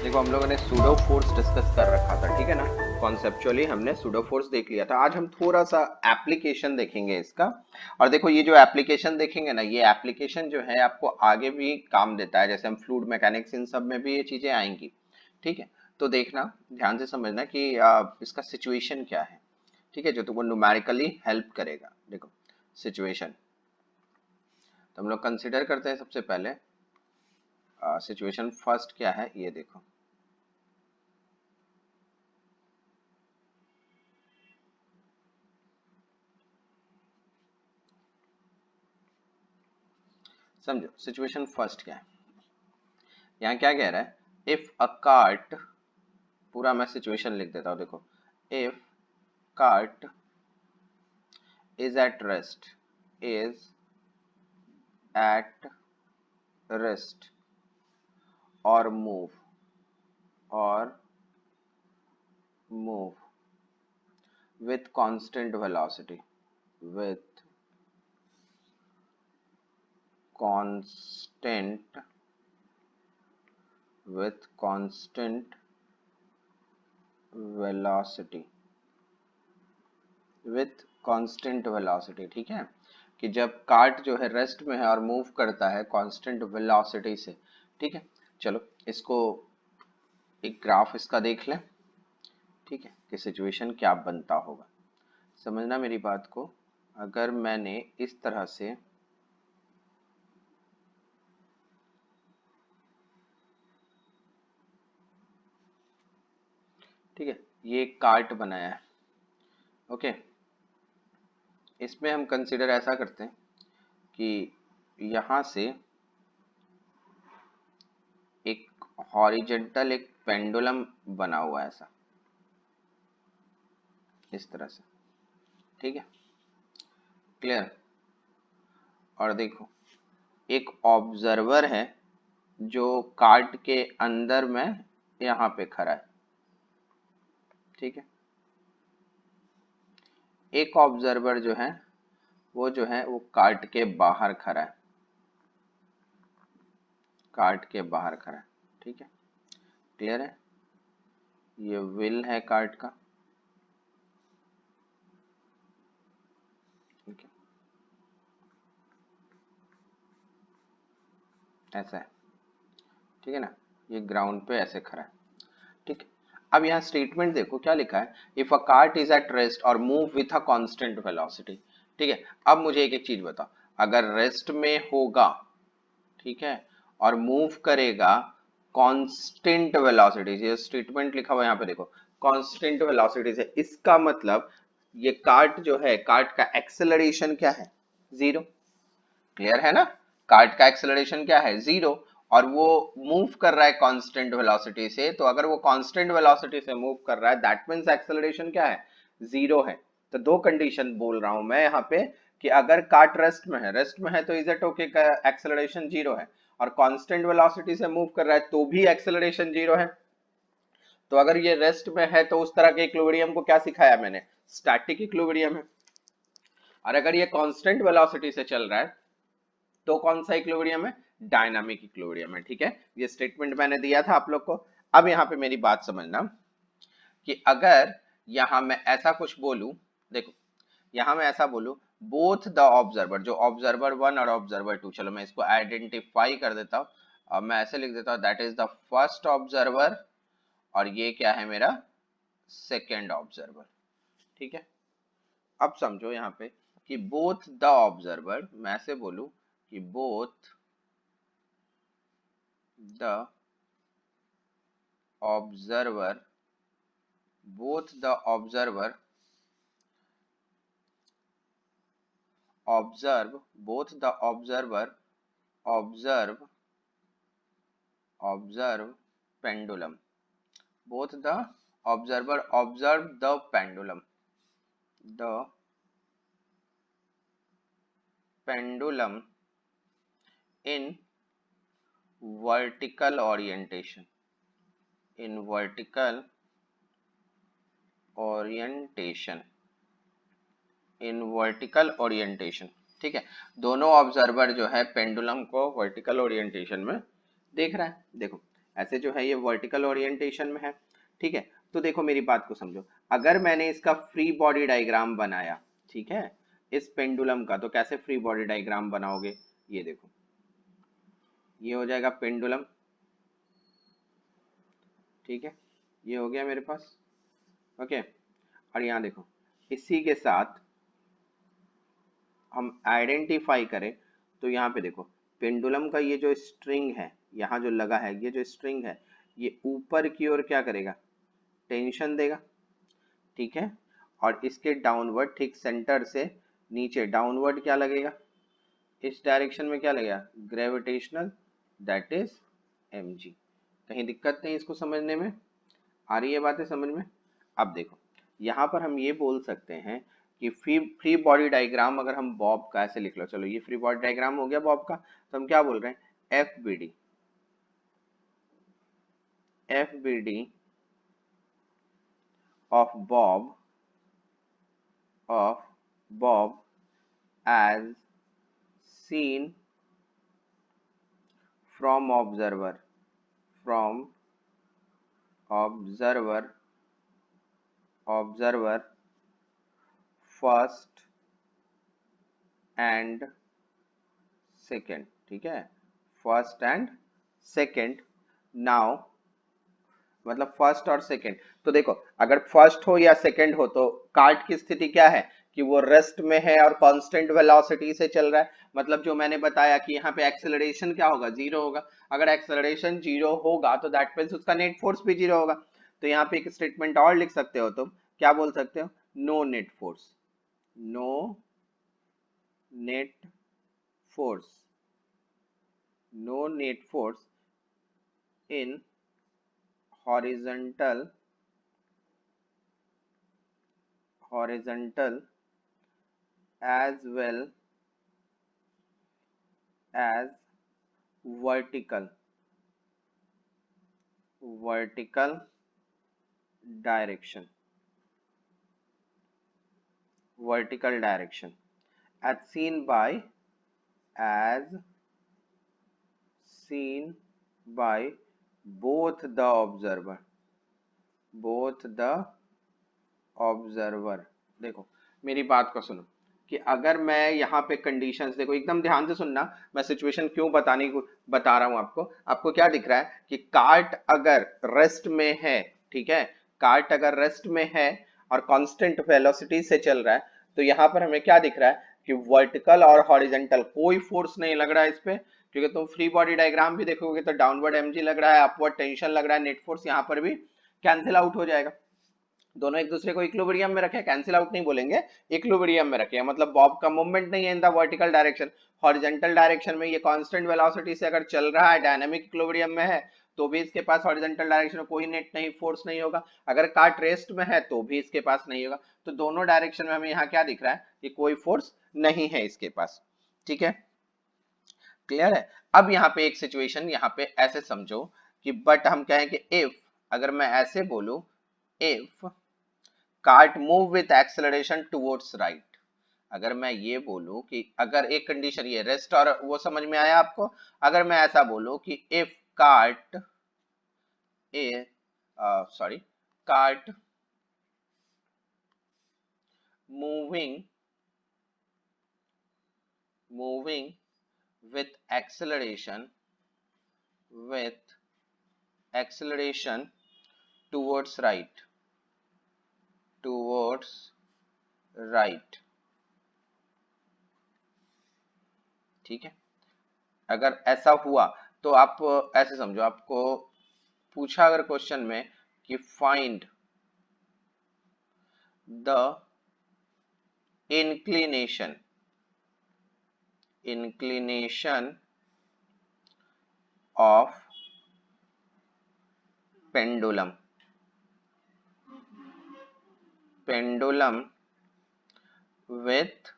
देखो हम लोगों ने सूडो फोर्स डिस्कस कर रखा था, ठीक है ना। कॉन्सेप्चुअली हमने सूडो फोर्स देख लिया था। आज हम थोड़ा सा एप्लीकेशन देखेंगे इसका। और देखो ये जो एप्लीकेशन देखेंगे ना, ये एप्लीकेशन जो है आपको आगे भी काम देता है। जैसे हम फ्लूइड मैकेनिक्स इन सब में भी ये चीजें आएंगी, ठीक है। तो देखना, ध्यान से समझना कि इसका सिचुएशन क्या है, ठीक है, जो तुमको न्यूमेरिकली हेल्प करेगा। देखो सिचुएशन तो हम लोग कंसिडर करते हैं सबसे पहले। सिचुएशन फर्स्ट क्या है ये देखो। समझो सिचुएशन फर्स्ट क्या है। यहाँ क्या कह रहा है, इफ अ कार्ट, पूरा मैं सिचुएशन लिख देता हूँ। देखो, if cart is at rest, is at rest और और move with constant velocity, with constant constant velocity, with constant velocity, ठीक है। कि जब कार्ट जो है रेस्ट में है और मूव करता है कांस्टेंट वेलोसिटी से, ठीक है। चलो इसको एक ग्राफ इसका देख लें, ठीक है, कि सिचुएशन क्या बनता होगा। समझना मेरी बात को। अगर मैंने इस तरह से ठीक है, ये एक कार्ट बनाया है, ओके। इसमें हम कंसिडर ऐसा करते हैं कि यहां से एक हॉरिजेंटल एक पेंडुलम बना हुआ है ऐसा, इस तरह से, ठीक है, क्लियर। और देखो एक ऑब्जर्वर है जो कार्ट के अंदर में यहाँ पे खड़ा है, ठीक है। एक ऑब्जर्वर जो है वो कार्ट के बाहर खड़ा है, कार्ट के बाहर खड़ा है, ठीक है, क्लियर है। ये व्हील है कार्ट का, ठीक है, ऐसा है, ठीक है ना। ये ग्राउंड पे ऐसे खड़ा है, ठीक है। अब यहाँ स्टेटमेंट देखो क्या लिखा है, if a cart is at rest और move with a constant velocity, ठीक है। अब मुझे एक एक चीज बताओ, अगर रेस्ट में होगा, ठीक है, और मूव करेगा कांस्टेंट वेलोसिटी, ये स्टेटमेंट लिखा हुआ है यहाँ पे देखो, कांस्टेंट वेलोसिटी से, इसका मतलब ये कार्ट जो है, कार्ट का एक्सेलरेशन क्या है, जीरो, क्लियर है ना। कार्ट का एक्सेलरेशन क्या है, जीरो, और वो मूव कर रहा है कांस्टेंट वेलोसिटी से। तो अगर वो कांस्टेंट वेलोसिटी से मूव कर रहा है, दैट मींस एक्सेलरेशन क्या है, जीरो है। तो दो कंडीशन बोल रहा हूं मैं यहाँ पे, कि अगर कार्ट रेस्ट में है तो इज इट ओके का एक्सेलरेशन जीरो है, और कांस्टेंट वेलोसिटी से मूव कर रहा है तो भी एक्सेलरेशन जीरो है। तो अगर ये रेस्ट में है तो उस तरह के इक्विलिब्रियम को क्या सिखाया मैंने, स्टैटिक इक्विलिब्रियम है। और अगर ये कांस्टेंट वेलोसिटी से चल रहा है तो कौन सा इक्विलिब्रियम है, डायनामिक इक्विलिब्रियम है, ठीक है। ये स्टेटमेंट मैंने दिया था आप लोग को। अब यहाँ पे मेरी बात समझना कि अगर यहाँ मैं ऐसा कुछ बोलूं, देखो यहाँ मैं ऐसा बोलूं, बोथ द ऑब्जर्वर, जो ऑब्जर्वर वन और ऑब्जर्वर टू, चलो मैं इसको आइडेंटिफाई कर देता हूँ। अब मैं ऐसे लिख देता हूँ, that is the first observer, और ये क्या है मेरा सेकेंड ऑब्जर्वर, ठीक है। अब समझो यहाँ पे कि बोथ द ऑब्जर्वर, मैं ऐसे बोलूं कि both the observer, both the observer observe, both the observe observe pendulum, both the observer observe the pendulum, the pendulum in vertical orientation, in vertical orientation, in vertical orientation, ठीक है। दोनों observer जो है pendulum को vertical orientation में देख रहा है। देखो ऐसे जो है ये वर्टिकल ओरिएंटेशन में है, ठीक है। तो देखो मेरी बात को समझो, अगर मैंने इसका फ्री बॉडी डायग्राम बनाया, ठीक है, इस पेंडुलम का, तो कैसे फ्री बॉडी डायग्राम बनाओगे, ये देखो, ये हो जाएगा पेंडुलम, ठीक है, ये हो गया मेरे पास, ओके। और यहाँ देखो, इसी के साथ हम आइडेंटिफाई करें तो यहाँ पे देखो, पेंडुलम का ये जो स्ट्रिंग है, यहाँ जो लगा है, ये जो स्ट्रिंग है, ये ऊपर की ओर क्या करेगा, टेंशन देगा, ठीक है। और इसके डाउनवर्ड, ठीक सेंटर से नीचे डाउनवर्ड क्या लगेगा, इस डायरेक्शन में क्या लगेगा, ग्रेविटेशनल, दैट इज mg। कहीं दिक्कत नहीं इसको समझने में, आ रही है बातें समझ में। अब देखो यहाँ पर हम ये बोल सकते हैं कि फ्री बॉडी डायग्राम अगर हम बॉब का ऐसे लिख लो, चलो ये फ्री बॉडी डायग्राम हो गया बॉब का, तो हम क्या बोल रहे हैं, FBD of Bob as seen from observer first and second, ठीक है, फर्स्ट एंड सेकेंड। नाउ मतलब फर्स्ट और सेकेंड, तो देखो अगर फर्स्ट हो या सेकेंड हो तो कार्ट की स्थिति क्या है कि वो रेस्ट में है और कांस्टेंट वेलोसिटी से चल रहा है। मतलब जो मैंने बताया कि यहाँ पे एक्सेलरेशन क्या होगा, जीरो होगा। अगर एक्सेलरेशन जीरो होगा तो दैट मींस उसका नेट फोर्स भी जीरो होगा। तो यहाँ पे एक स्टेटमेंट और लिख सकते हो तुम, क्या बोल सकते हो, no net force, no net force, no net force in horizontal as well as vertical direction, as seen by both the observer। देखो मेरी बात को सुनो कि अगर मैं यहाँ पे कंडीशंस, देखो एकदम ध्यान से सुनना, मैं सिचुएशन क्यों बता रहा हूँ आपको। आपको क्या दिख रहा है कि कार्ट अगर रेस्ट में है, ठीक है, कार्ट अगर रेस्ट में है और कांस्टेंट वेलोसिटी से चल रहा है, तो यहाँ पर हमें क्या दिख रहा है कि वर्टिकल और हॉरिजेंटल कोई फोर्स नहीं लग रहा है इस पे, क्योंकि तुम फ्री बॉडी डायग्राम भी देखोगे तो डाउनवर्ड mg लग रहा है, अपवर्ड टेंशन लग रहा है, नेट फोर्स यहाँ पर भी कैंसिल आउट हो जाएगा। दोनों एक दूसरे को इक्विलिब्रियम में रखे, कैंसिल आउट नहीं बोलेंगे, इक्विलिब्रियम में रखे, मतलब बॉब का मूवमेंट नहीं है in the vertical direction, horizontal direction में ये कांस्टेंट वेलोसिटी से अगर चल रहा है, डायनामिक इक्विलिब्रियम में है, तो भी इसके पास हॉरिजॉन्टल डायरेक्शन में कोई नेट नहीं, फोर्स नहीं होगा। अगर कार्ट रेस्ट में है तो भी इसके पास नहीं होगा। तो दोनों डायरेक्शन में हमें यहाँ क्या दिख रहा है कि कोई फोर्स नहीं है इसके पास, ठीक है, क्लियर है। अब यहाँ पे एक सिचुएशन यहाँ पे ऐसे समझो कि बट हम कहें कि इफ, अगर मैं ऐसे बोलूं, if cart move with acceleration towards right, अगर मैं ये बोलूं कि अगर एक कंडीशन ये रेस्ट और वो समझ में आया आपको, अगर मैं ऐसा बोलूं कि if cart cart moving with acceleration towards right, ठीक है। अगर ऐसा हुआ तो आप ऐसे समझो, आपको पूछा अगर क्वेश्चन में कि find the inclination of pendulum with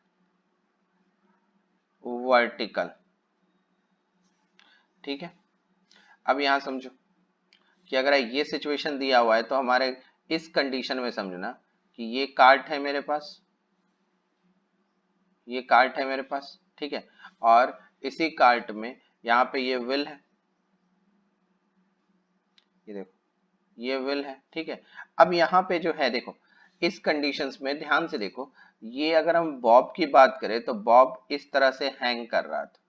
vertical, ठीक है। अब यहां समझो कि अगर ये सिचुएशन दिया हुआ है तो हमारे इस कंडीशन में समझना कि ये कार्ट है मेरे पास, ये कार्ट है मेरे पास, ठीक है, और इसी कार्ट में यहाँ पे ये व्हील है, ये देखो ये विल है, ठीक है। अब यहाँ पे जो है देखो, इस कंडीशंस में ध्यान से देखो, ये अगर हम बॉब की बात करें तो बॉब इस तरह से हैंग कर रहा था,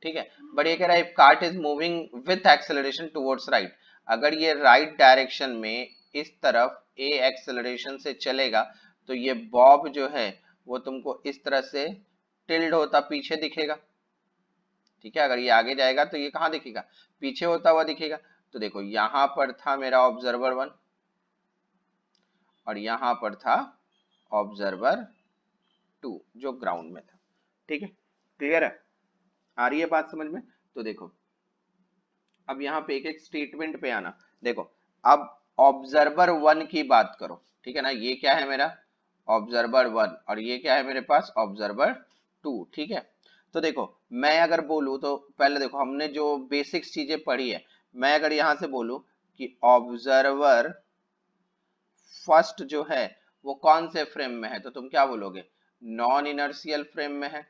ठीक है। बट ये कह रहा है if cart is moving with acceleration towards right, अगर ये राइट डायरेक्शन में इस तरफ ए एक्सेलरेशन से चलेगा तो ये बॉब जो है वो तुमको इस तरह से टिल्ड होता पीछे दिखेगा, ठीक है। अगर ये आगे जाएगा तो ये कहाँ दिखेगा, पीछे होता हुआ दिखेगा। तो देखो यहां पर था मेरा ऑब्जर्वर 1 और यहां पर था ऑब्जर्वर 2 जो ग्राउंड में था, ठीक है। क्लियर है, आ रही है बात समझ में। तो देखो अब यहाँ पे एक एक स्टेटमेंट पे आना। देखो अब ऑब्जर्वर 1 की बात करो, ठीक है ना, ये क्या है मेरा ऑब्जर्वर 1 और ये क्या है मेरे पास ऑब्जर्वर 2, ठीक है। तो देखो मैं अगर बोलूं तो पहले देखो हमने जो बेसिक्स चीजें पढ़ी है, मैं अगर यहां से बोलूं कि ऑब्जर्वर फर्स्ट जो है वो कौन से फ्रेम में है, तो तुम क्या बोलोगे, नॉन इनर्शियल फ्रेम में है।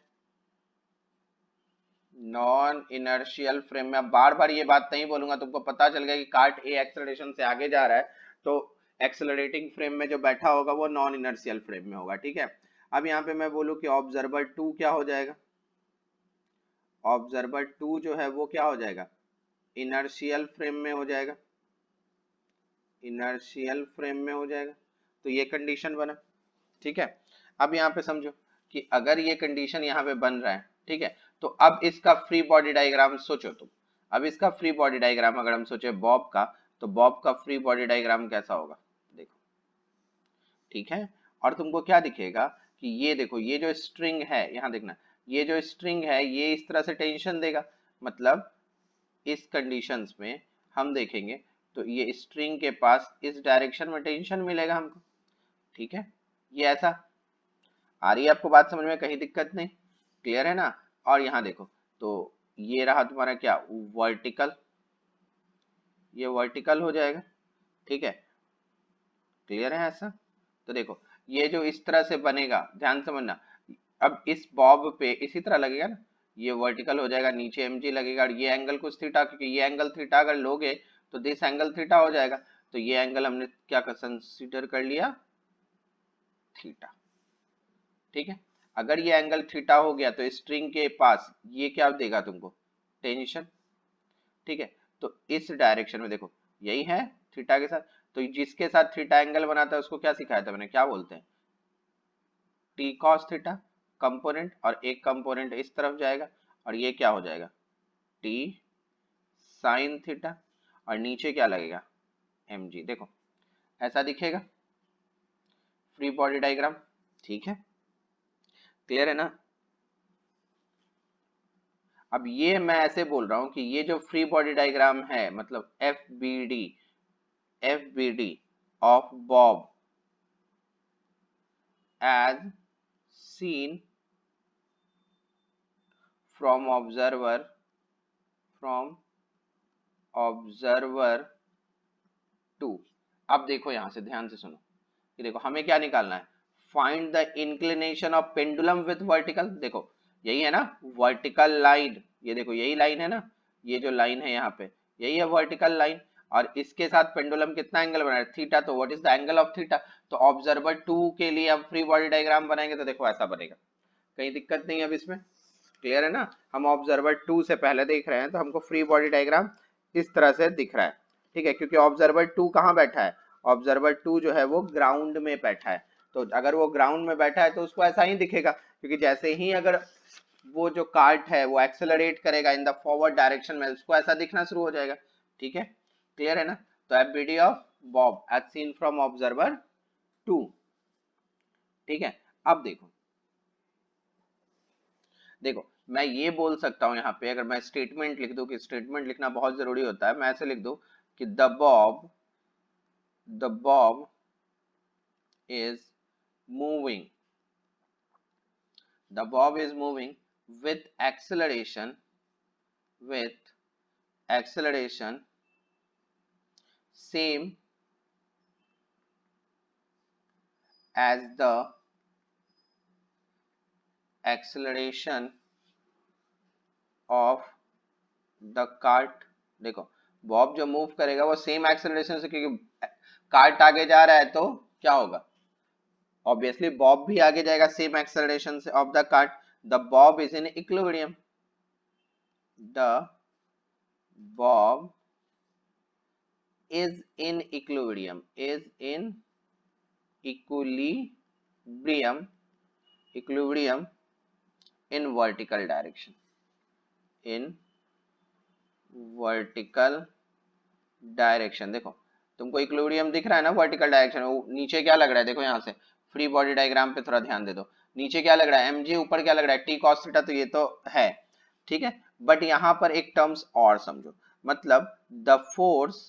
नॉन इनर्शियल फ्रेम में, अब बार बार ये बात नहीं बोलूंगा, तुमको पता चल गया कि कार्ट ए एक्सेलरेशन से आगे जा रहा है तो एक्सेलरेटिंग फ्रेम में जो बैठा होगा वो नॉन इनर्शियल फ्रेम में होगा, ठीक है। अब यहाँ पे मैं बोलूं कि ऑब्जर्वर 2 क्या हो जाएगा, ऑब्जर्वर 2 जो है वो क्या हो जाएगा, इनर्शियल फ्रेम में हो जाएगा, इनर्शियल फ्रेम में हो जाएगा। तो ये कंडीशन बना, ठीक है। अब यहाँ पे समझो कि अगर ये कंडीशन यहाँ पे बन रहा है, ठीक है, तो अब इसका फ्री बॉडी डायग्राम सोचो तुम। अब इसका फ्री बॉडी डायग्राम अगर हम सोचे बॉब का, तो बॉब का फ्री बॉडी डायग्राम कैसा होगा, देखो, ठीक है। और तुमको क्या दिखेगा कि ये देखो ये जो स्ट्रिंग है, यहाँ देखना, ये जो स्ट्रिंग है ये इस तरह से टेंशन देगा, मतलब इस कंडीशंस में हम देखेंगे तो ये स्ट्रिंग के पास इस डायरेक्शन में टेंशन मिलेगा हमको, ठीक है। ये ऐसा आ रही है आपको बात समझ में, कहीं दिक्कत नहीं, क्लियर है ना। और यहाँ देखो तो ये रहा तुम्हारा क्या वर्टिकल, ये वर्टिकल हो जाएगा, ठीक है। क्लियर है ऐसा। तो देखो ये जो इस तरह से बनेगा, ध्यान समझना, अब इस बॉब पे इसी तरह लगेगा ना, ये वर्टिकल हो जाएगा, नीचे mg लगेगा और ये एंगल कुछ थीटा, क्योंकि ये एंगल थीटा अगर लोगे तो दिस एंगल थीटा हो जाएगा। तो ये एंगल हमने क्या कंसीडर कर लिया, थीटा, ठीक है। अगर ये एंगल थीटा हो गया तो स्ट्रिंग के पास ये क्या देगा तुमको, टेंशन, ठीक है। तो इस डायरेक्शन में देखो यही है थीटा के साथ, तो जिसके साथ थीटा एंगल बनाता है उसको क्या सिखाया था मैंने, क्या बोलते हैं, टी कॉस थीटा कंपोनेंट, और एक कंपोनेंट इस तरफ जाएगा और ये क्या हो जाएगा टी साइन थीटा, और नीचे क्या लगेगा mg। देखो ऐसा दिखेगा फ्री बॉडी डायग्राम, ठीक है। क्लियर है ना। अब ये मैं ऐसे बोल रहा हूं कि ये जो फ्री बॉडी डायग्राम है, मतलब F B D of bob as seen from observer 2। अब देखो यहां से ध्यान से सुनो कि देखो हमें क्या निकालना है, find the inclination of pendulum with vertical. देखो यही है ना वर्टिकल लाइन, ये देखो यही लाइन है ना, ये जो लाइन है यहाँ पे यही है वर्टिकल लाइन, और इसके साथ पेंडुलम कितना एंगल बना है, थीटा। तो what is the angle of theta, तो ऑब्जर्वर 2 के लिए हम फ्री बॉडी डायग्राम बनाएंगे तो देखो ऐसा बनेगा, कहीं दिक्कत नहीं है अब इसमें, क्लियर है ना। हम ऑब्जर्वर 2 से पहले देख रहे हैं तो हमको फ्री बॉडी डायग्राम इस तरह से दिख रहा है, ठीक है, क्योंकि ऑब्जर्वर 2 कहाँ बैठा है, ऑब्जर्वर 2 जो है वो ग्राउंड में बैठा है। तो अगर वो ग्राउंड में बैठा है तो उसको ऐसा ही दिखेगा, क्योंकि जैसे ही अगर वो जो कार्ट है वो एक्सेलरेट करेगा इन द फॉरवर्ड डायरेक्शन में, उसको ऐसा दिखना शुरू हो जाएगा, ठीक है। क्लियर है ना। तो FBD of bob as seen from observer 2, ठीक है। अब देखो देखो मैं ये बोल सकता हूं यहाँ पे, अगर मैं स्टेटमेंट लिख दूं, कि स्टेटमेंट लिखना बहुत जरूरी होता है, मैं ऐसे लिख दूं कि the Bob is moving, the Bob is moving with acceleration with acceleration same as the acceleration of the cart। देखो बॉब जो मूव करेगा वो सेम एक्सेलरेशन से, क्योंकि कार्ट आगे जा रहा है तो क्या होगा, ऑब्वियसली बॉब भी आगे जाएगा सेम एक्सेलरेशन से of the cart. The Bob is in equilibrium. The Bob is in equilibrium, is in equilibrium, equilibrium in vertical direction, in vertical direction. देखो तुमको इक्विलिब्रियम दिख रहा है ना वर्टिकल डायरेक्शन. नीचे क्या लग रहा है, देखो यहाँ से फ्री बॉडी डायग्राम पे थोड़ा ध्यान दे दो. नीचे क्या लग रहा है mg, ऊपर क्या लग रहा है t cos थीटा. तो ये तो है ठीक है, बट यहाँ पर एक टर्म्स और समझो. मतलब the force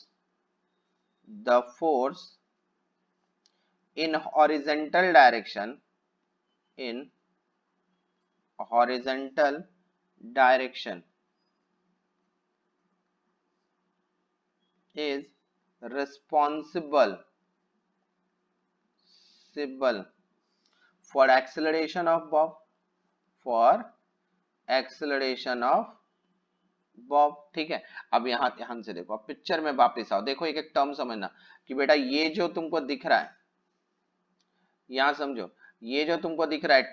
in horizontal direction, in horizontal direction is responsible for acceleration of bob, for acceleration of Bob. ठीक है, अब यहाँ ध्यान से देखो, अब पिक्चर में वापस आओ. देखो एक एक टर्म समझना कि बेटा ये जो तुमको दिख रहा है, यहाँ समझो, ये जो तुमको दिख रहा है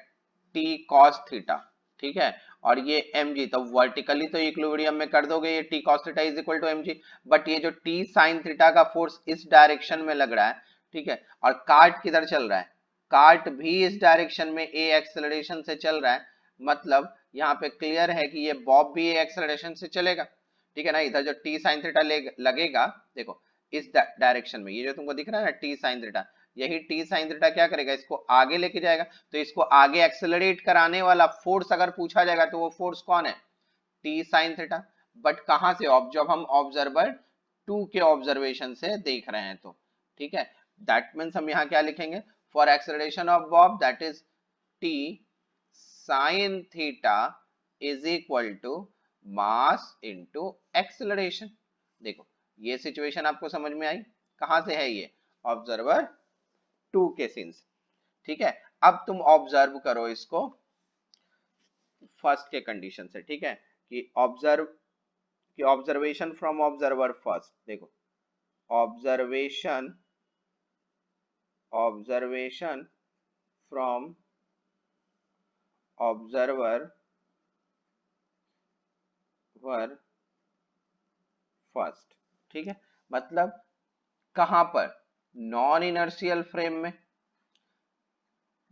टी कॉस थीटा, ठीक है, और ये mg, तो वर्टिकली तो इक्विलिब्रियम में कर दोगे ये T cos theta is equal to mg. But ये जो टी साइन थीटा का फोर्स इस डायरेक्शन में लग रहा है, ठीक है, और कार्ट किधर चल रहा है, कार्ट भी इस डायरेक्शन में ए एक्सेलरेशन से चल रहा है. मतलब यहाँ पे क्लियर है कि ये बॉब भी ए एक्सेलरेशन से चलेगा. ठीक है ना, इधर जो टी साइन थीटा लगेगा, देखो इस डायरेक्शन में, ये जो तुमको दिख रहा है ना टी साइन थीटा, यही टी साइन थीटा क्या करेगा, इसको आगे लेके जाएगा. तो इसको आगे एक्सेलरेट कराने वाला फोर्स अगर पूछा जाएगा तो वो फोर्स कौन है, टी साइन थीटा. बट कहां से, जब हम ऑब्जर्वर 2 के ऑब्जर्वेशन से देख रहे हैं तो. ठीक है, दैट मीन्स हम यहाँ क्या लिखेंगे, for acceleration of bob that is T sine theta is equal to mass into acceleration. देखो ये सिचुएशन आपको समझ में आई, कहां से है ये, ऑब्जर्वर 2 के सीन से. ठीक है, अब तुम ऑब्जर्व करो इसको फर्स्ट के कंडीशन से. ठीक है, कि ऑब्जर्वेशन फ्रॉम ऑब्जर्वर फर्स्ट. देखो ऑब्जर्वेशन फ्रॉम ऑब्जर्वर फर्स्ट. ठीक है, मतलब कहां पर, नॉन इनर्शियल फ्रेम में.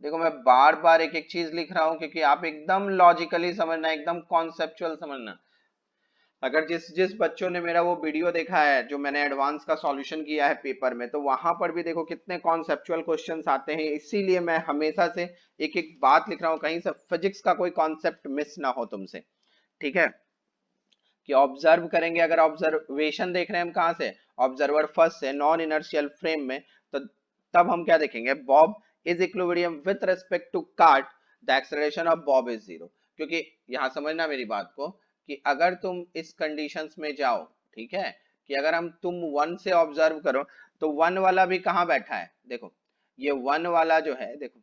देखो मैं बार बार एक एक चीज लिख रहा हूं क्योंकि आप एकदम लॉजिकली समझना, एकदम कॉन्सेप्चुअल समझना. अगर जिस बच्चों ने मेरा वो वीडियो देखा है जो मैंने एडवांस का सॉल्यूशन किया है पेपर में, तो वहां पर भी देखो कितने कॉन्सेप्चुअल क्वेश्चंस आते हैं. इसीलिए मैं हमेशा से एक एक बात लिख रहा हूं, कहीं से फिजिक्स का कोई कॉन्सेप्ट मिस ना हो तुमसे. ठीक है, कि ऑब्जर्व करेंगे, अगर ऑब्जर्वेशन देख रहे हैं हम कहां से, ऑब्जर्वर फर्स्ट से, नॉन इनर्शियल फ्रेम में, तो तब हम क्या देखेंगे, bob is equilibrium with respect to cart, the acceleration of bob is zero. क्योंकि यहां समझना मेरी बात को, कि अगर तुम इस कंडीशंस में जाओ, ठीक है, कि अगर तुम 1 से ऑब्जर्व करो, तो 1 वाला भी कहां बैठा है, देखो ये 1 वाला जो है, देखो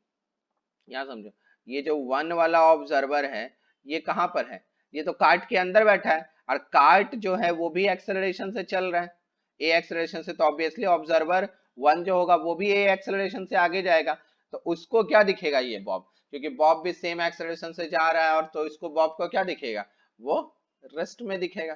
यहाँ समझो, ये जो 1 वाला ऑब्जर्वर है ये कहां पर है, ये तो कार्ट के अंदर बैठा है, और कार्ट जो है वो भी एक्सेलरेशन से चल रहा है, ए एक्सेलरेशन से. तो ऑब्वियसली ऑब्जर्वर 1 जो होगा वो भी ए एक्सेलरेशन से आगे जाएगा. तो उसको क्या दिखेगा, ये बॉब, क्योंकि बॉब भी सेम एक्सेलरेशन से जा रहा है, और तो इसको बॉब को क्या दिखेगा, वो रेस्ट में दिखेगा.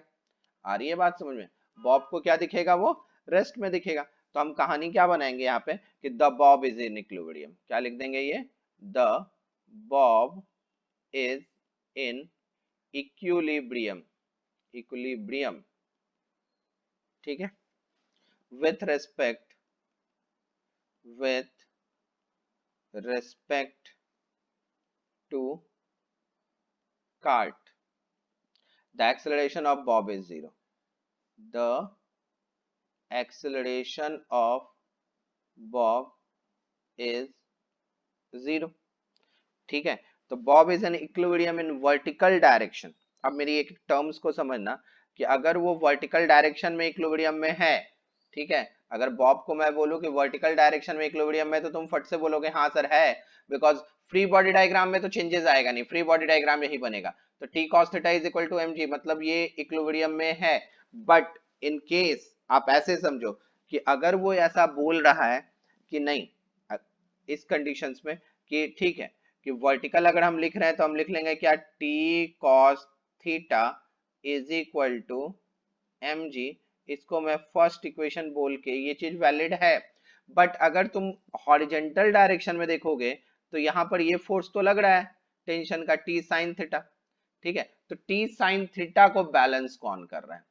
आ रही है बात समझ में, बॉब को क्या दिखेगा, वो रेस्ट में दिखेगा. तो हम कहानी क्या बनाएंगे यहाँ पे, कि the Bob is in equilibrium. क्या लिख देंगे ये, the bob is in equilibrium. ठीक है, with respect to cart, the acceleration of bob is zero. The acceleration of bob is zero. ठीक है, तो Bob is an equilibrium in vertical direction. अब मेरी एक टर्म्स को समझना, कि अगर वो वर्टिकल डायरेक्शन में इक्विलिब्रियम में है, ठीक है, अगर बॉब को मैं बोलूं कि वर्टिकल डायरेक्शन में इक्विलिब्रियम में, तो तुम फट से बोलोगे हाँ सर है, बिकॉज फ्री बॉडी डायग्राम में तो चेंजेस आएगा नहीं, फ्री बॉडी डायग्राम यही बनेगा. तो T cos theta is equal to mg, मतलब ये इक्विलिब्रियम में है. बट इन केस आप ऐसे समझो कि अगर वो ऐसा बोल रहा है कि नहीं, इस कंडीशंस में कि ठीक है कि वर्टिकल अगर हम लिख रहे हैं तो हम लिख लेंगे क्या, T cos theta is equal to M G, इसको मैं फर्स्ट इक्वेशन बोल के ये चीज वैलिड है। बट अगर तुम हॉरिजेंटल डायरेक्शन में देखोगे तो यहाँ पर ये फोर्स तो लग रहा है टेंशन का, टी साइन थीटा, ठीक है, तो टी साइन थीटा को बैलेंस कौन कर रहा है,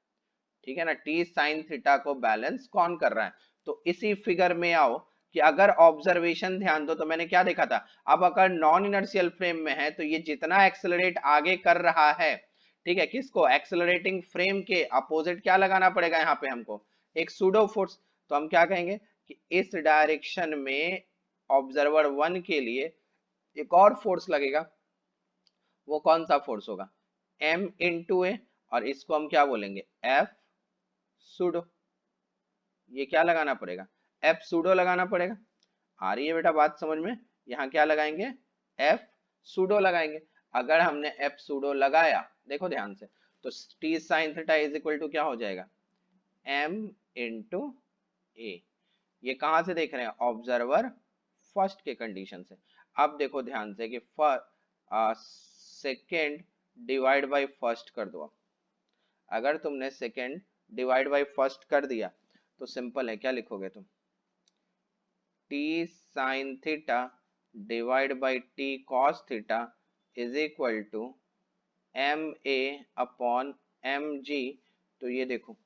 ठीक है ना, टी साइन थीटा को बैलेंस कौन कर रहा है। तो इसी फिगर में आओ कि अगर ऑब्जर्वेशन ध्यान दो तो मैंने क्या देखा था, अब अगर नॉन इनर्शियल फ्रेम में है तो ये जितना एक्सेलरेट आगे कर रहा है, ठीक है, किसको, एक्सेलरेटिंग फ्रेम के अपोजिट क्या लगाना पड़ेगा यहाँ पे हमको, एक सूडो फोर्स। तो हम क्या कहेंगे कि इस डायरेक्शन में ऑब्जर्वर 1 के लिए एक और फोर्स लगेगा, वो कौन सा फोर्स होगा, m इंटू ए, और इसको हम क्या बोलेंगे, f सूडो। ये क्या लगाना पड़ेगा, f सूडो लगाना पड़ेगा। आ रही है बेटा बात समझ में, यहाँ क्या लगाएंगे, f सूडो लगाएंगे। अगर हमने f सूडो लगाया, देखो ध्यान से, तो t sine theta is equal to क्या हो जाएगा, m इंटू ए। ये कहां से देख रहे हैं, ऑब्जर्वर फर्स्ट के कंडीशन से। अब देखो ध्यान से कि सेकेंड डिवाइड बाय फर्स्ट कर दो। अगर तुमने सेकेंड डिवाइड बाय फर्स्ट कर दिया तो सिंपल है, क्या लिखोगे तुम, T sine theta divide by T cos theta is equal to M A upon M G. तो ये देखो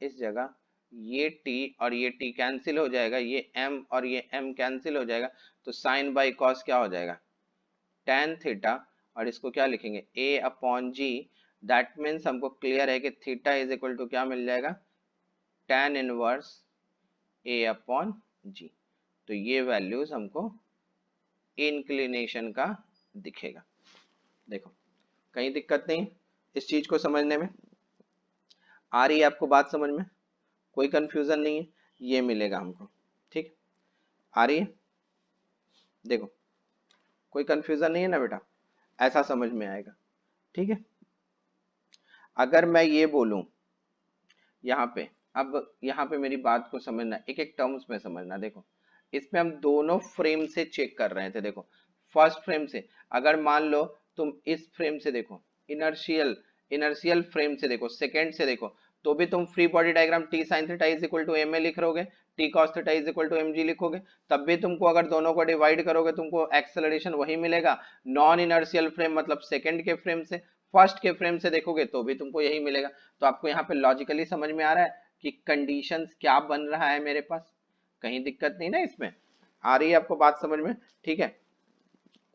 इस जगह ये t और ये t कैंसिल हो जाएगा, ये m और ये m कैंसिल हो जाएगा, तो साइन बाई कॉस क्या हो जाएगा, tan थीटा, और इसको क्या लिखेंगे, a upon G. That means हमको क्लियर है कि थीटा इज इक्वल टू क्या मिल जाएगा, tan इनवर्स a अपॉन जी। तो ये वैल्यूज हमको इंक्लिनेशन का दिखेगा। देखो कहीं दिक्कत नहीं इस चीज को समझने में, आ रही है आपको बात समझ में, कोई कंफ्यूजन नहीं है, ये मिलेगा हमको, ठीक, आ रही है, देखो कोई कंफ्यूजन नहीं है ना बेटा, ऐसा समझ में आएगा, ठीक है। अगर मैं ये बोलूं यहाँ पे, अब यहाँ पे मेरी बात को समझना, एक एक टर्म्स में समझना। देखो इसमें हम दोनों फ्रेम से चेक कर रहे थे, देखो फर्स्ट फ्रेम से, अगर मान लो तुम इस फ्रेम से देखो, इनर्शियल इनर्शियल फ्रेम से देखो, सेकेंड से देखो, तो भी तुम free body diagram T sine theta is equal to M A लिख रहोगे, T cos theta is equal to M G लिखोगे, तब भी तुमको अगर दोनों को डिवाइड करोगे तुमको एक्सेलरेशन वही मिलेगा। नॉन इनर्शियल फ्रेम मतलब सेकेंड के फ्रेम से, फर्स्ट के फ्रेम से देखोगे तो भी तुमको यही मिलेगा। तो आपको यहाँ पे लॉजिकली समझ में आ रहा है कि कंडीशंस क्या बन रहा है मेरे पास, कहीं दिक्कत नहीं ना इसमें, आ रही है आपको बात समझ में, ठीक है,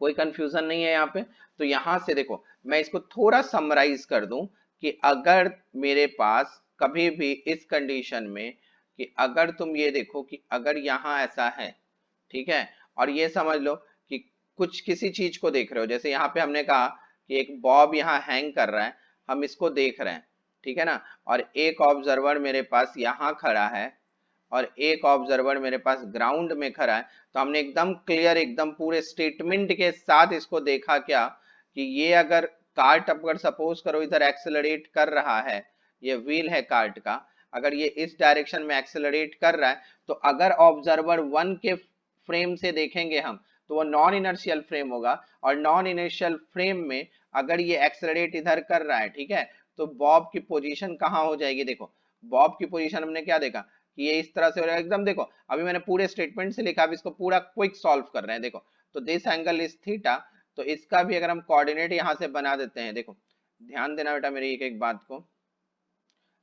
कोई कंफ्यूजन नहीं है यहाँ पे। तो यहाँ से देखो मैं इसको थोड़ा समराइज कर दूं कि अगर मेरे पास कभी भी इस कंडीशन में, कि अगर तुम ये देखो कि अगर यहाँ ऐसा है, ठीक है, और ये समझ लो कि कुछ किसी चीज को देख रहे हो, जैसे यहाँ पे हमने कहा कि एक बॉब यहाँ हैंग कर रहा है, हम इसको देख रहे हैं, ठीक है ना, और एक ऑब्जर्वर मेरे पास यहाँ खड़ा है और एक ऑब्जर्वर मेरे पास ग्राउंड में खड़ा है। तो हमने एकदम क्लियर, एकदम पूरे स्टेटमेंट के साथ इसको देखा क्या, कि ये अगर कार्ट अगर सपोज करो इधर एक्सेलरेट कर रहा है, ये व्हील है कार्ट का, अगर ये इस डायरेक्शन में एक्सेलरेट कर रहा है, तो अगर ऑब्जर्वर 1 के फ्रेम से देखेंगे हम तो वो नॉन इनर्शियल फ्रेम होगा, और नॉन इनर्शियल फ्रेम में अगर ये एक्सेलरेट इधर कर रहा है, ठीक है, तो बॉब की पोजीशन कहाँ हो जाएगी, देखो बॉब की पोजीशन हमने क्या देखा कि ये इस तरह से हो रहा है एकदम। देखो अभी मैंने पूरे स्टेटमेंट से लिखा, अभी इसको पूरा क्विक सॉल्व कर रहे हैं। देखो तो दिस एंगल इज थीटा, तो इसका भी अगर हम कोऑर्डिनेट यहां से बना देते हैं, देखो ध्यान देना बेटा मेरी एक एक बात को,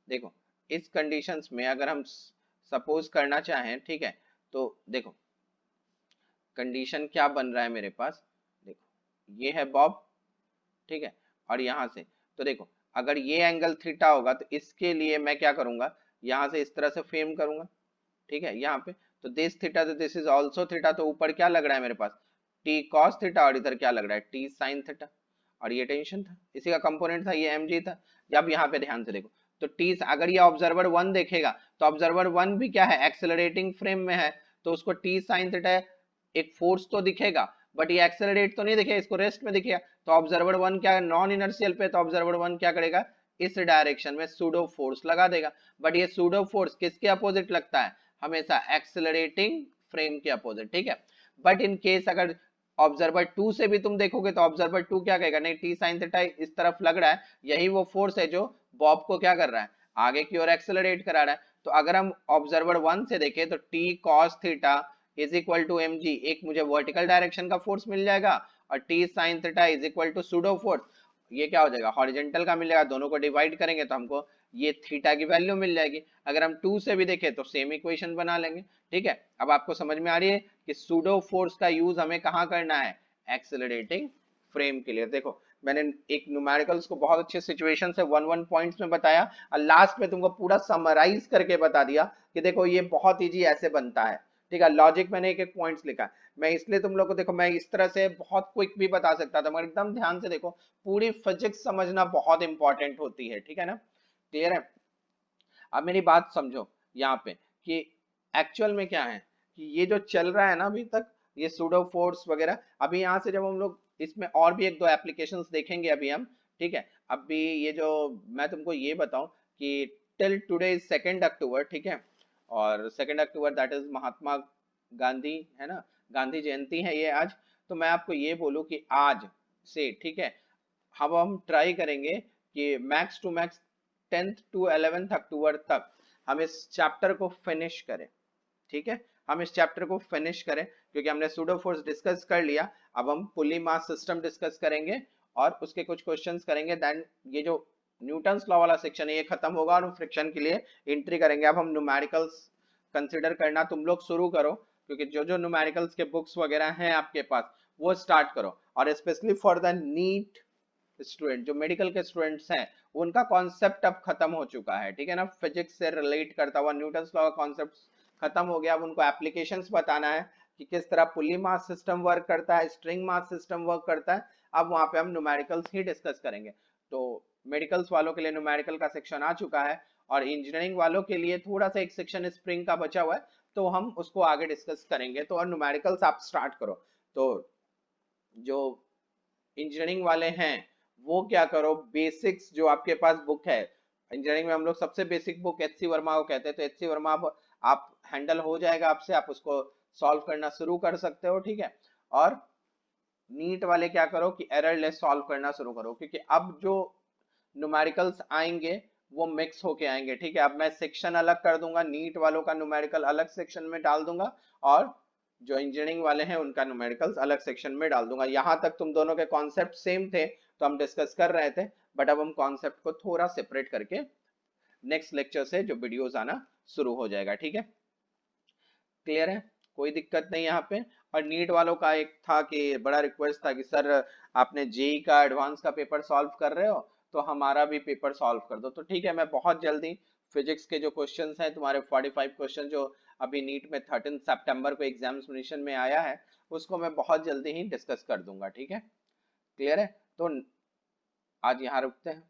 देखो इस कंडीशंस में अगर हम सपोज करना चाहें, ठीक है, तो देखो कंडीशन क्या बन रहा है मेरे पास, देखो ये है बॉब, ठीक है, और यहां से तो देखो अगर ये एंगल थीटा होगा तो इसके लिए मैं क्या करूंगा, यहां से इस तरह से फ्रेम करूंगा, ठीक है, यहाँ पे तो दिस थीटा, तो दिस इज ऑल्सो थीटा, तो ऊपर क्या लग रहा है मेरे पास, टी कॉस थीटा, और इधर क्या लग रहा है, टी साइन थीटा, और ये टेंशन था, इसी का कंपोनेंट था, ये एम जी था। जब यहाँ पे ध्यान से देखो तो टी, अगर ये ऑब्जर्वर 1 देखेगा तो ऑब्जर्वर 1 भी क्या है, एक्सेलरेटिंग फ्रेम में है, तो उसको टी साइन थीटा एक फोर्स तो दिखेगा, बट ये एक्सेलरेट तो नहीं दिखेगा, इसको रेस्ट में दिखेगा। तो ऑब्जर्वर 1 क्या, नॉन इनर्शियल पे, तो ऑब्जर्वर 1 क्या करेगा, इस डायरेक्शन में सूडो फोर्स लगा देगा, बट ये सूडो फोर्स किसके अपोजिट लगता है, हमेशा एक्सेलरेटिंग फ्रेम के अपोजिट, ठीक है। बट इन केस अगर ऑब्जर्वर 2 से भी तुम देखोगे तो ऑब्जर्वर 2 क्या कहेगा, नहीं टी साइन थीटा इस तरफ लग रहा है, यही वो फोर्स है जो बॉब को क्या कर रहा है, आगे की ओर एक्सेलरेट करा रहा है। तो अगर हम ऑब्जर्वर 1 से देखें तो T cos theta is equal to M G, एक मुझे वर्टिकल डायरेक्शन का फोर्स मिल जाएगा, और T sine theta is equal to pseudo force, ये क्या हो जाएगा, हॉरिजॉन्टल का मिलेगा, दोनों को डिवाइड करेंगे तो हमको ये थीटा की वैल्यू मिल जाएगी। अगर हम 2 से भी देखें तो सेम इक्वेशन बना लेंगे, ठीक है। अब आपको समझ में आ रही है कि सूडो फोर्स का यूज हमें कहाँ करना है, एक्सेलरेटिंग फ्रेम के लिए। देखो मैंने एक न्यूमेरिकल्स को बहुत अच्छे सिचुएशन से 1-1 पॉइंट्स में बताया, और लास्ट में तुमको पूरा समराइज करके बता दिया कि देखो ये बहुत इजी ऐसे बनता है, ठीक है। लॉजिक मैंने एक एक पॉइंट्स लिखा, मैं इसलिए तुम लोग को, देखो मैं इस तरह से बहुत क्विक भी बता सकता था, मगर एकदम ध्यान से देखो, पूरी फिजिक्स समझना बहुत इंपॉर्टेंट होती है, ठीक है ना, क्लियर है। अब मेरी बात समझो यहाँ पे कि एक्चुअल में क्या है कि ये जो चल रहा है ना अभी तक, ये सूडो फोर्स वगैरह, अभी यहाँ से जब हम लोग इसमें और भी एक दो एप्लीकेशंस देखेंगे अभी हम, ठीक है। अभी ये जो मैं तुमको ये बताऊं कि टिल टुडे इज 2 अक्टूबर, ठीक है, और 2 October that is Mahatma Gandhi, है ना, गांधी जयंती है ये आज। तो मैं आपको ये बोलूं कि आज से, ठीक है, अब हम ट्राई करेंगे कि max to max 10th to 11th October तक हम इस चैप्टर को फिनिश करें, ठीक है। हम इस चैप्टर को फिनिश करें क्योंकि हमने सूडो फोर्स डिस्कस कर लिया, अब हम पुली मास सिस्टम डिस्कस करेंगे और उसके कुछ क्वेश्चंस करेंगे, देन ये जो न्यूटन्स लॉ वाला सेक्शन है ये खत्म होगा और फ्रिक्शन के लिए एंट्री करेंगे। अब हम न्यूमेरिकल्स कंसिडर करना तुम लोग शुरू करो, क्योंकि जो जो न्यूमेरिकल्स के बुक्स वगैरह हैं आपके पास वो स्टार्ट करो, और specially for the NEET student, जो मेडिकल के स्टूडेंट्स हैं, उनका कॉन्सेप्ट अब खत्म हो चुका है, ठीक है ना, फिजिक्स से रिलेट करता हुआ न्यूटन्स लॉ का कॉन्सेप्ट खत्म हो गया। अब उनको एप्लीकेशंस बताना है कि किस तरह पुली मास सिस्टम वर्क करता है, स्ट्रिंग मास सिस्टम वर्क करता है। अब वहां पे हम न्यूमेरिकल्स ही डिस्कस करेंगे। तो मेडिकल्स वालों के लिए न्यूमेरिकल का सेक्शन आ चुका है, और इंजीनियरिंग वालों के लिए थोड़ा सा एक सेक्शन स्प्रिंग का बचा हुआ है, तो हम उसको आगे डिस्कस करेंगे। तो और न्यूमेरिकल्स आप स्टार्ट करो। तो जो इंजीनियरिंग वाले हैं वो क्या करो, बेसिक्स जो आपके पास बुक है, इंजीनियरिंग में हम लोग सबसे बेसिक बुक एचसी वर्मा को कहते हैं, तो एचसी वर्मा आप हैंडल हो जाएगा आपसे, आप उसको सॉल्व करना शुरू कर सकते हो, ठीक है। और नीट वाले क्या करो कि एरर लेस सॉल्व करना शुरू करो, क्योंकि अब जो न्यूमेरिकल्स आएंगे वो मिक्स होके आएंगे, ठीक है। अब मैं सेक्शन अलग कर दूंगा, नीट वालों का न्यूमेरिकल अलग सेक्शन में डाल दूंगा, और जो इंजीनियरिंग वाले हैं उनका न्यूमेरिकल्स अलग सेक्शन में डाल दूंगा। यहां तक तुम दोनों के कॉन्सेप्ट सेम थे तो हम डिस्कस कर रहे थे, बट अब हम कॉन्सेप्ट को थोड़ा सेपरेट करके नेक्स्ट लेक्चर से जो वीडियोस आना शुरू हो जाएगा, ठीक है, क्लियर है, कोई दिक्कत नहीं यहाँ पे। और नीट वालों का एक था कि बड़ा रिक्वेस्ट था कि सर आपने जेई का एडवांस का पेपर सॉल्व कर रहे हो तो हमारा भी पेपर सॉल्व कर दो, तो ठीक है, मैं बहुत जल्दी फिजिक्स के जो क्वेश्चंस हैं तुम्हारे 45 क्वेश्चन जो अभी नीट में 13 सितंबर को एग्जामिनेशन में आया है, उसको मैं बहुत जल्दी ही डिस्कस कर दूंगा, ठीक है, क्लियर है। तो आज यहाँ रुकते हैं।